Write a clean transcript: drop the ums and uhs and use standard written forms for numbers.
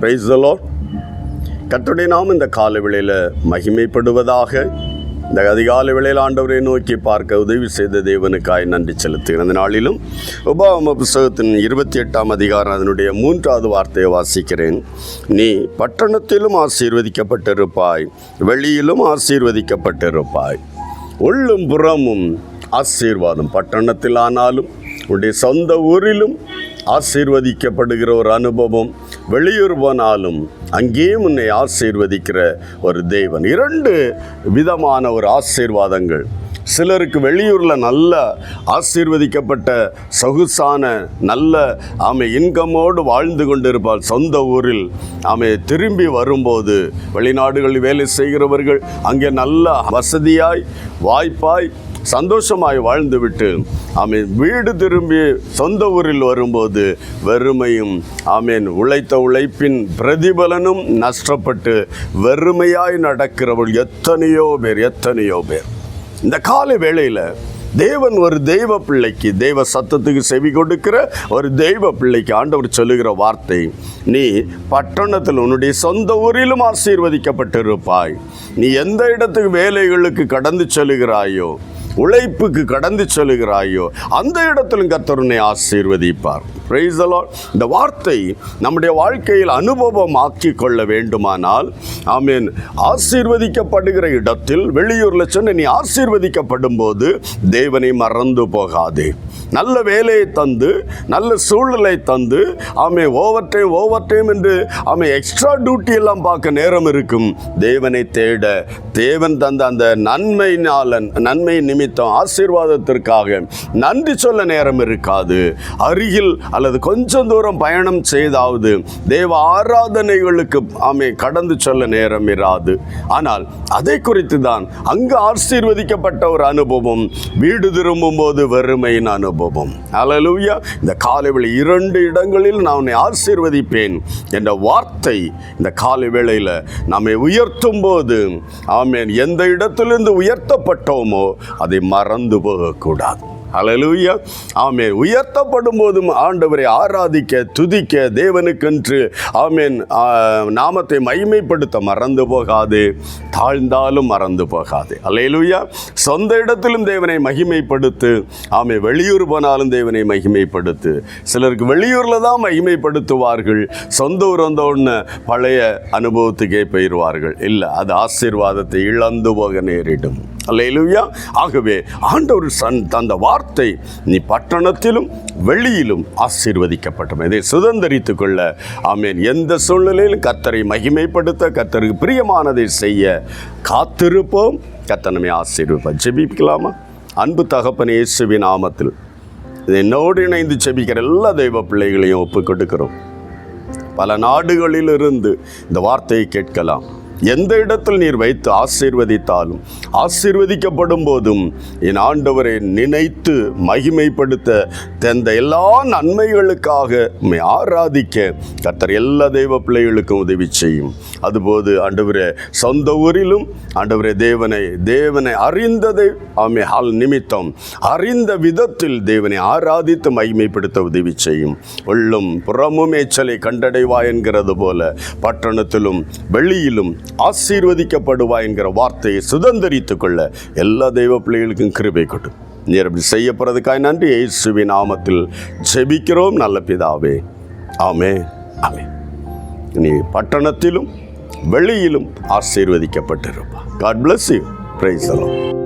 Praise the Lord. கர்த்தருடைய நாமம் இந்த காலை வேளையில் மகிமைப்படுவதாக. இந்த அதிகாலை வேளையில் ஆண்டவரை நோக்கி பார்க்க உதவி செய்த தேவனுக்காய் நன்றி செலுத்துகிறேன். அந்த நாளிலும் உபாகம புத்தகத்தின் 28ஆம் அதிகாரம் அதனுடைய 3வது வார்த்தையை வாசிக்கிறேன். நீ பட்டணத்திலும் ஆசீர்வதிக்கப்பட்டிருப்பாய், வெளியிலும் ஆசீர்வதிக்கப்பட்டிருப்பாய். உள்ளும் புறமும் ஆசீர்வாதம். பட்டணத்தில் ஆனாலும் உன்னுடைய சொந்த ஊரிலும் ஆசீர்வதிக்கப்படுகிற ஒரு அனுபவம், வெளியூர் போனாலும் அங்கேயும் உன்னை ஆசீர்வதிக்கிற ஒரு தேவன். 2 விதமான ஒரு ஆசீர்வாதங்கள். சிலருக்கு வெளியூரில் நல்ல ஆசீர்வதிக்கப்பட்ட சொகுசான நல்ல இன்கமோடு வாழ்ந்து கொண்டிருப்பார். சொந்த ஊரில் திரும்பி வரும்போது வெளிநாடுகளில் வேலை செய்கிறவர்கள் அங்கே நல்ல வசதியாய் வாய்ப்பாய் சந்தோஷமாய் வாழ்ந்துவிட்டு வீடு திரும்பி சொந்த ஊரில் வரும்போது வெறுமையும் உழைத்த உழைப்பின் பிரதிபலனும் நஷ்டப்பட்டு வெறுமையாய் நடக்கிறவர்கள் எத்தனையோ பேர். இந்த காலை வேளையில் தேவன் ஒரு தெய்வ பிள்ளைக்கு, தெய்வ சத்தத்துக்கு செவி கொடுக்கிற ஒரு தெய்வ பிள்ளைக்கு ஆண்டவர் சொல்லுகிற வார்த்தை, நீ பட்டணத்தில் உன்னுடைய சொந்த ஊரிலும் ஆசீர்வதிக்கப்பட்டிருப்பாய். நீ எந்த இடத்துக்கு வேலைகளுக்கு கடந்து செல்கிறாயோ, உழைப்புக்கு கடந்து செல்கிறாயோ, அந்த இடத்திலும் கர்த்தர் உன்னை ஆசீர்வதிப்பார். Praise the Lord. இந்த வார்த்தை நம்முடைய வாழ்க்கையில் அனுபவம் ஆக்கி கொள்ள வேண்டுமானால் ஆசீர்வதிக்கப்படுகிற இடத்தில் வெளியூரில் சொன்ன நீ ஆசீர்வதிக்கப்படும் போது தேவனை மறந்து போகாதே. நல்ல வேலையை தந்து, நல்ல சூழ்நிலை தந்து, ஓவர் டைம் என்று எக்ஸ்ட்ரா டியூட்டி எல்லாம் பார்க்க நேரம் இருக்கும். தேவனை தேட, தேவன் தந்த அந்த நன்மை நிமித்தம் ஆசீர்வாதத்திற்காக நன்றி சொல்ல நேரம் இருக்காது. அருகில் அல்லது கொஞ்சம் தூரம் பயணம் செய்தாவது தேவ ஆராதனைகளுக்கு கடந்து சொல்ல நேரம் இராது. ஆனால் அதை குறித்து தான் அங்கு ஆசீர்வதிக்கப்பட்ட ஒரு அனுபவம், வீடு திரும்பும் போது வெறுமையின் அனுபவம். அல்லேலூயா. இந்த காலை வேளை 2 இடங்களில் நான் உன்னை ஆசீர்வதிப்பேன் என்ற வார்த்தை இந்த காலை வேளையில் நம்மை உயர்த்தும் போது எந்த இடத்திலிருந்து உயர்த்தப்பட்டோமோ அதை மறந்து போகக்கூடாது. அல்லேலூயா. உயர்த்தப்படும் போதும் ஆண்டவரை ஆராதிக்க, துதிக்க, தேவனுக்கென்று நாமத்தை மகிமைப்படுத்த மறந்து போகாது. தாழ்ந்தாலும் மறந்து போகாது. அல்லேலூயா. சொந்த இடத்திலும் தேவனை மகிமைப்படுத்து. வெளியூர் போனாலும் தேவனை மகிமைப்படுத்து. சிலருக்கு வெளியூரில் தான் மகிமைப்படுத்துவார்கள், சொந்த ஊர் வந்தோடனே பழைய அனுபவத்துக்கே போயிடுவார்கள். இல்லை, அது ஆசீர்வாதத்தை இழந்து போக நேரிடும். அல்லேலூயா. ஆகவே ஆண்டவர் தந்த வார்த்தை, நீ பட்டணத்திலும் வெளியிலும் ஆசீர்வதிக்கப்பட்டோம். இதை சுதந்தரித்துக் கொள்ள எந்த சூழ்நிலையிலும் கர்த்தரை மகிமைப்படுத்த, கர்த்தருக்கு பிரியமானதை செய்ய காத்திருப்போம். கர்த்தர் நம்மை ஆசீர்வதிப்பார். ஜெபிக்கலாமா? அன்பு தகப்பனே, இயேசுவின் நாமத்தில் என்னோடு இணைந்து ஜெபிக்கிற எல்லா தெய்வ பிள்ளைகளையும் ஒப்புக் கொடுக்கிறோம். பல நாடுகளிலிருந்து இந்த வார்த்தையை கேட்கலாம். எந்த இடத்தில் நீர் வைத்து ஆசீர்வதித்தாலும், ஆசீர்வதிக்கப்படும் போதும் என் ஆண்டவரை நினைத்து மகிமைப்படுத்த தந்த எல்லா நன்மைகளுக்காக உம்மை ஆராதிக்க கர்த்தர் எல்லா தெய்வ பிள்ளைகளுக்கும் உதவி செய்யும். அதுபோது ஆண்டவரே, சொந்த ஊரிலும் ஆண்டவரே தேவனை அறிந்ததை நிமித்தம் அறிந்த விதத்தில் தேவனை ஆராதித்து மகிமைப்படுத்த உதவி செய்யும். உள்ளும் புறமும் மேய்ச்சலை கண்டடைவா என்கிறது போல பட்டணத்திலும் வெளியிலும் ஆசீர்வதிக்கப்படுவா என்கிற வார்த்தையை சுதந்தரித்துக் கொள்ள எல்லா தெய்வ பிள்ளைகளுக்கும் கிருபை கொடு. நீர் அப்படி செய்யப்படுறதுக்காக நன்றி. இயேசுவின் நாமத்தில் ஜெபிக்கிறோம் நல்ல பிதாவே. ஆமென், ஆமென். நீ பட்டணத்திலும் வெளியிலும் ஆசீர்வதிக்கப்பட்டிருப்பா. God bless you. Praise the Lord.